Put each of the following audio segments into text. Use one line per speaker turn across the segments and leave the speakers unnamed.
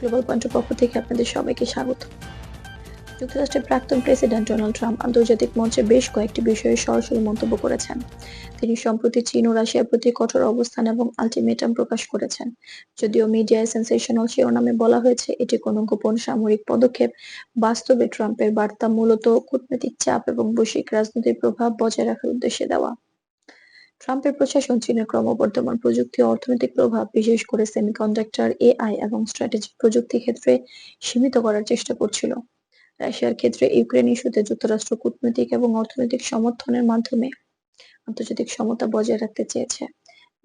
Global পয়েন্টের পক্ষ থেকে আপনাদের সবাইকে স্বাগত। যুক্তরাষ্ট্রের প্রাক্তন প্রেসিডেন্ট ডোনাল্ড ট্রাম্প আন্তর্জাতিক মঞ্চে বেশ কয়েকটি বিষয়ে সরাসরি মন্তব্য করেছেন। তিনি সম্প্রতি চীন ও রাশিয়ার প্রতি কঠোর অবস্থান এবং আলটিমেটাম প্রকাশ করেছেন। যদিও মিডিয়ায় সেন্সেশনাল শিরোনামে বলা হয়েছে এটি কোনো গোপন সামরিক পদক্ষেপ, বাস্তবে ট্রাম্পের বার্তা মূলত কূটনৈতিক চাপ এবং বৈশ্বিক রাজনৈতিক প্রভাব বজায় রাখার উদ্দেশ্যে দেওয়া। ট্রাম্পের প্রশাসন চীনের ক্রমবর্ধমান প্রযুক্তি ও অর্থনৈতিক প্রভাব, বিশেষ করে সেমিকন্ডাক্টর, এআই এবং স্ট্র্যাটেজিক প্রযুক্তি ক্ষেত্রে সীমিত করার চেষ্টা করছিল। রাশিয়ার ক্ষেত্রে ইউক্রেন ইস্যুতে যুক্তরাষ্ট্র কূটনৈতিক এবং অর্থনৈতিক সমর্থনের মাধ্যমে আন্তর্জাতিক সমতা বজায় রাখতে চেয়েছে।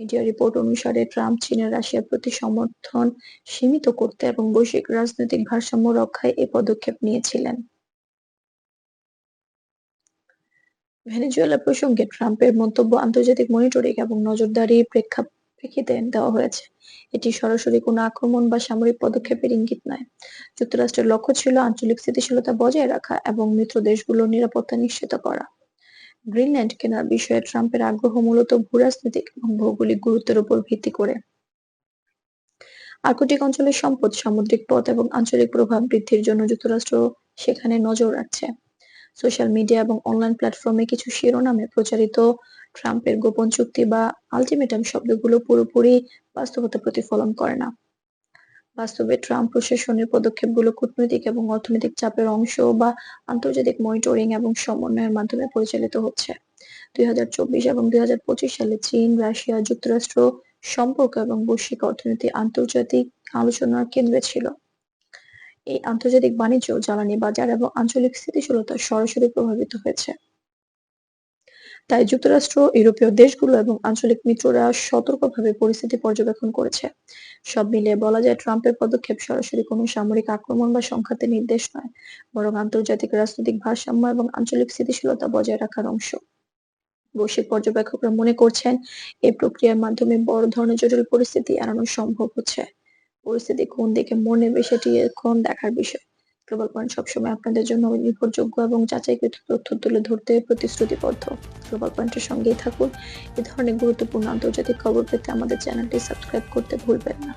মিডিয়া রিপোর্ট অনুসারে ট্রাম্প চীনের রাশিয়ার প্রতি সমর্থন সীমিত করতে এবং বৈশ্বিক রাজনৈতিক ভারসাম্য রক্ষায় এই পদক্ষেপ নিয়েছিলেন। ভেনেজুয়েলা প্রসঙ্গে ট্রাম্পের মন্তব্য আন্তর্জাতিক মনিটরিং এবং নজরদারির প্রেক্ষিতে দেওয়া হয়েছে। এটি সরাসরি কোনো আক্রমণ বা সামরিক পদক্ষেপের ইঙ্গিত নয়। যুক্তরাষ্ট্রের লক্ষ্য ছিল আঞ্চলিক স্থিতিশীলতা বজায় রাখা এবং মিত্র দেশগুলোর নিরাপত্তা নিশ্চিত করা। গ্রিনল্যান্ড কেনার বিষয়ে ট্রাম্পের আগ্রহ মূলত ভূরাজনৈতিক এবং ভৌগোলিক গুরুত্বের উপর ভিত্তি করে। আর্কটিক অঞ্চলের সম্পদ, সামুদ্রিক পথ এবং আঞ্চলিক প্রভাব বৃদ্ধির জন্য যুক্তরাষ্ট্র সেখানে নজর রাখছে। সোশ্যাল মিডিয়া এবং অনলাইন প্ল্যাটফর্মে কিছু শিরোনামে প্রচারিত ট্রাম্পের গোপন চুক্তি বা আলটিমেটাম শব্দগুলো পুরোপুরি বাস্তবতা প্রতিফলন করে না। বাস্তবে ট্রাম্প প্রশাসনের পদক্ষেপগুলো কূটনৈতিক এবং অর্থনৈতিক চাপের অংশ বা আন্তর্জাতিক মনিটরিং এবং সমন্বয়ের মাধ্যমে পরিচালিত হচ্ছে। 2024 এবং 2025 সালে চীন, রাশিয়া, যুক্তরাষ্ট্র সম্পর্ক এবং বৈশ্বিক অর্থনীতি আন্তর্জাতিক আলোচনার কেন্দ্রে ছিল। এই আন্তর্জাতিক বাণিজ্য, জ্বালানি বাজার এবং আঞ্চলিক স্থিতিশীলতা সরাসরি প্রভাবিত হয়েছে। তাই যুক্তরাষ্ট্র, ইউরোপীয় দেশগুলো এবং আঞ্চলিক মিত্ররা সতর্কভাবে পরিস্থিতি পর্যবেক্ষণ করেছে। সব মিলিয়ে বলা যায় ট্রাম্পের পদক্ষেপ সরাসরি কোনো সামরিক আক্রমণ বা সংঘাতের নির্দেশ নয়, বরং আন্তর্জাতিক রাজনৈতিক ভারসাম্য এবং আঞ্চলিক স্থিতিশীলতা বজায় রাখার অংশ। বৈশ্বিক পর্যবেক্ষকরা মনে করছেন এই প্রক্রিয়ার মাধ্যমে বড় ধরনের জটিল পরিস্থিতি এড়ানো সম্ভব হচ্ছে। পরিস্থিতি কোন দিকে মোড় নেবে সেটি এখন দেখার বিষয়। গ্লোবাল পয়েন্ট সবসময় আপনাদের জন্য নির্ভরযোগ্য এবং যাচাইকৃত তথ্য তুলে ধরতে প্রতিশ্রুতিবদ্ধ। গ্লোবাল পয়েন্টের সঙ্গেই থাকুন। এ ধরনের গুরুত্বপূর্ণ আন্তর্জাতিক খবর পেতে আমাদের চ্যানেলটি সাবস্ক্রাইব করতে ভুলবেন না।